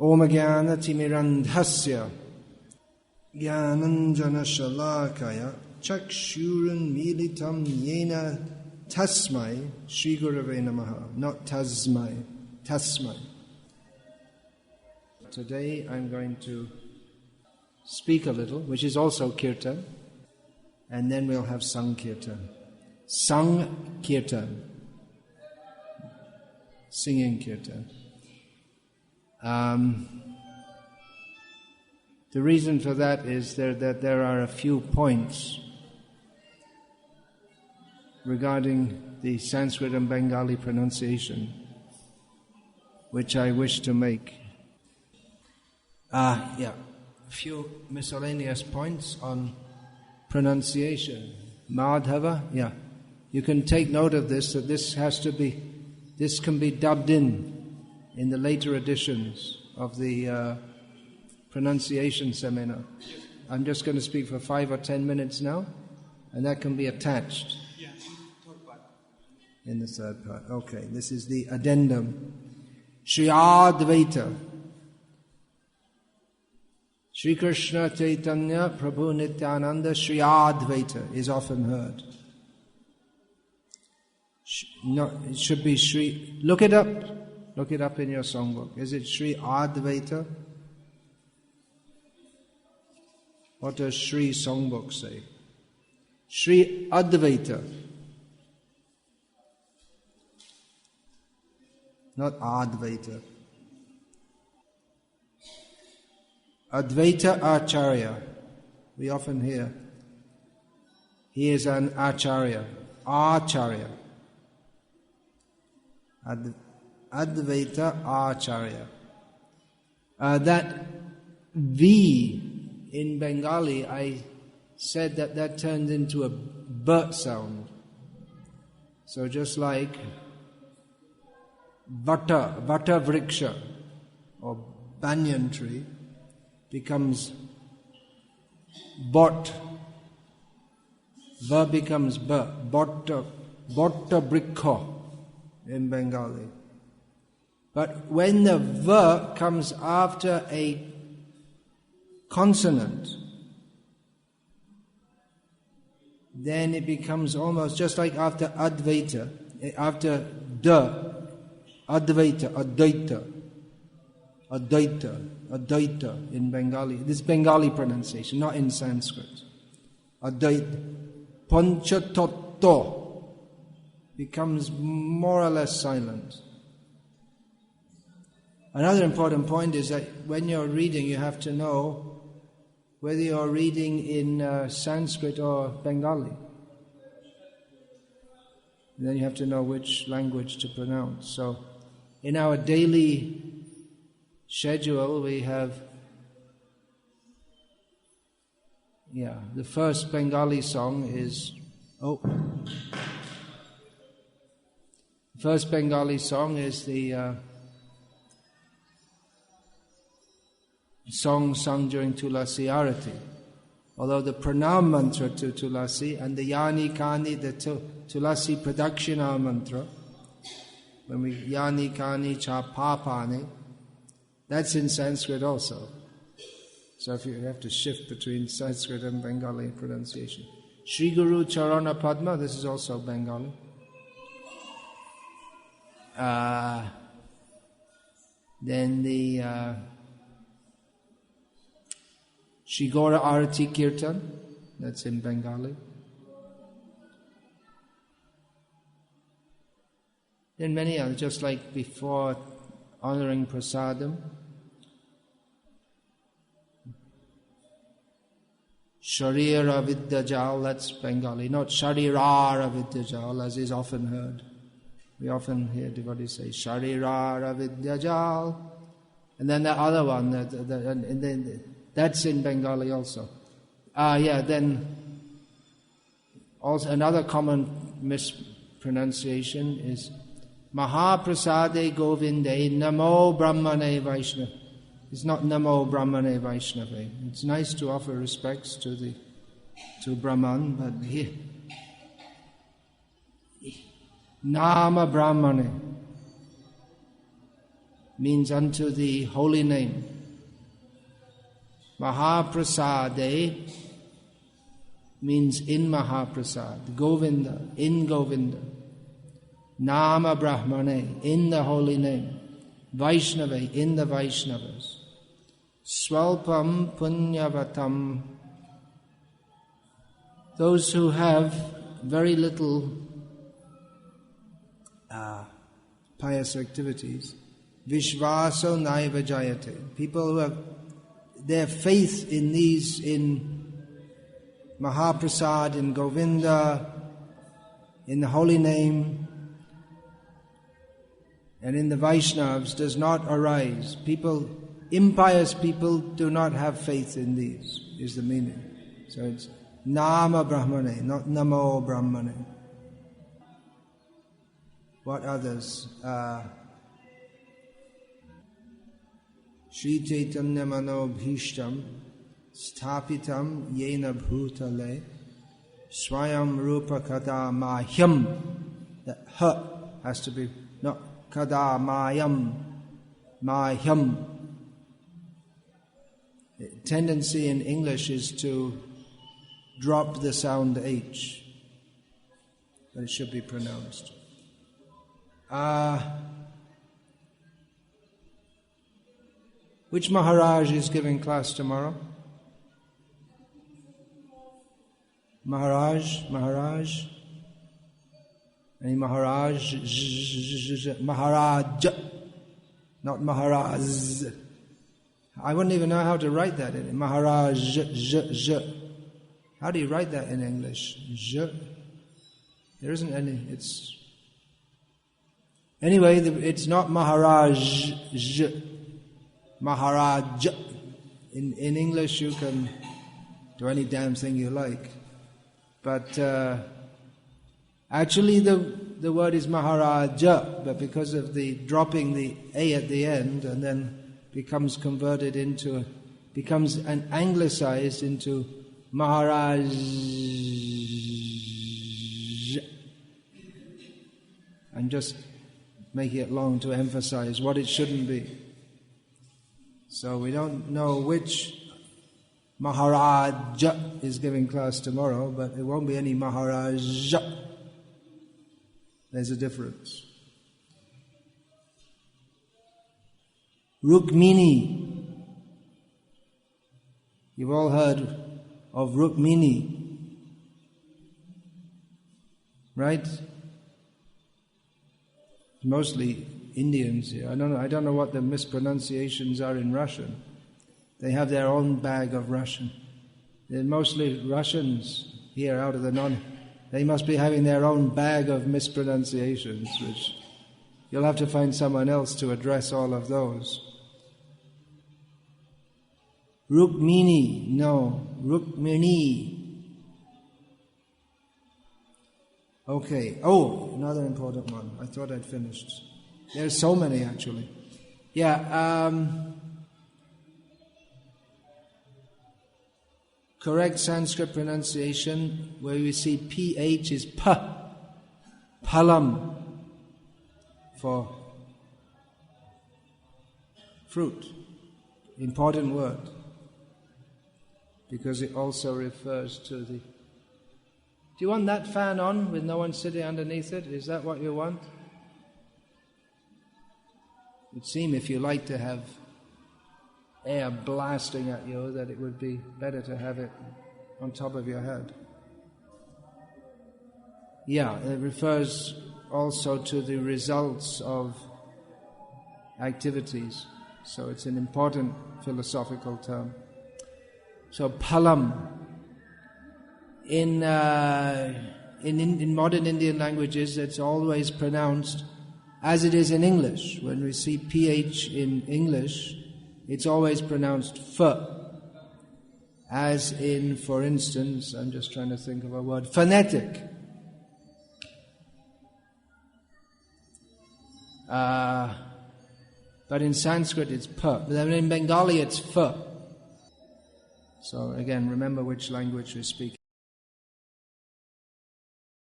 Om Jnana Timirandhasya Jnananjana Shalakaya Chakshurun Militam Yena Tasmai Shri Gurave Namaha. Not Tasmai, Tasmai. Today I'm going to speak a little, which is also Kirtan, and then we'll have Sankirtan. Sankirtan. Singing Kirtan. The reason for that is that there are a few points regarding the Sanskrit and Bengali pronunciation which I wish to make. A few miscellaneous points on pronunciation. Madhava, you can take note of this, that this can be dubbed in the later editions of the pronunciation seminar. I'm just going to speak for 5 or 10 minutes now, and that can be attached in the third part. Okay, this is the addendum. Shri Advaita. Shri Krishna Chaitanya Prabhu Nityananda Shri Advaita is often heard. No, it should be Shri. Look it up. Look it up in your songbook. Is it Shri Advaita? What does Shri songbook say? Shri Advaita. Not Advaita. Advaita Acharya. We often hear. He is an Acharya. Acharya. Advaita Acharya. That V in Bengali, I said that turned into a B sound. So just like Vata Vriksha or banyan tree becomes Bot. V becomes B. Botta Brikha in Bengali. But when the V comes after a consonant, then it becomes almost just like after Advaita, after D, Advaita, Advaita in Bengali. This is Bengali pronunciation, not in Sanskrit. Advaita. Panchatattva becomes more or less silent. Another important point is that when you're reading, you have to know whether you're reading in Sanskrit or Bengali. And then you have to know which language to pronounce. So, in our daily schedule, we have, the first Bengali song is, the first Bengali song is the song sung during Tulasi Arati. Although the pranam mantra to Tulasi and the Yani Kani, the Tulasi Pradakshina mantra, when we Yani Kani Cha Papani, that's in Sanskrit also. So if you have to shift between Sanskrit and Bengali pronunciation. Shri Guru Charana Padma, this is also Bengali. Then the Shri Gaura Arati Kirtan, that's in Bengali. Then many others, just like before honoring prasadam. Sharira Vidyajal, that's Bengali, not Sharirara Vidyajal, as is often heard. We often hear devotees say Sharirara Vidyajal, and then the other one, and then that's in Bengali also. Then also another common mispronunciation is Mahaprasade Govinde Namo Brahmane Vaishnava. It's not Namo Brahmane Vaishnava. It's nice to offer respects to Brahman, but here Nama Brahmane. means unto the holy name. Mahaprasade means in Mahaprasad. Govinda, in Govinda. Nama Brahmane, in the holy name. Vaishnava, in the Vaishnavas. Swalpam Punyavatam, those who have very little pious activities. Vishvaso Naiva Jayate, people who have their faith in these, in Mahaprasad, in Govinda, in the holy name, and in the Vaishnavas does not arise. People, impious people do not have faith in these, is the meaning. So it's Nama Brahmane, not Namo Brahmane. What others? Shri Chaitanya Mano Bhishtam Sthapitam Yena Bhutale Swayam Rupa Kada Mahyam. The H has to be not Kada Mayam, Mahyam. The tendency in English is to drop the sound H, but it should be pronounced. Which Maharaj is giving class tomorrow? Maharaj? Any Maharaj? Maharaj, not Maharaj. I wouldn't even know how to write that in Maharaj. How do you write that in English? There isn't any. It's not Maharaj. Maharaj. In English you can do any damn thing you like. But actually the word is Maharaja, but because of the dropping the A at the end and then becomes an anglicized into Maharaj. I'm just making it long to emphasize what it shouldn't be. So we don't know which Maharaja is giving class tomorrow, but it won't be any Maharaja. There's a difference. Rukmini. You've all heard of Rukmini, right? Mostly Indians here. I don't know what the mispronunciations are in Russian. They have their own bag of Russian. They're mostly Russians here out of the they must be having their own bag of mispronunciations, which you'll have to find someone else to address all of those. Rukmini, no. Rukmini. Okay. Oh, another important one. I thought I'd finished. There's so many actually. Yeah, correct Sanskrit pronunciation where we see PH is pa. Palam for fruit. Important word. Because it also refers to the... Do you want that fan on with no one sitting underneath it? Is that what you want? It would seem if you like to have air blasting at you that it would be better to have it on top of your head. Yeah, it refers also to the results of activities. So it's an important philosophical term. So palam. In modern Indian languages, it's always pronounced as it is in English. When we see PH in English, it's always pronounced F. As in, for instance, I'm just trying to think of a word, phonetic. But in Sanskrit it's P. But then in Bengali it's F. So again, remember which language we speak.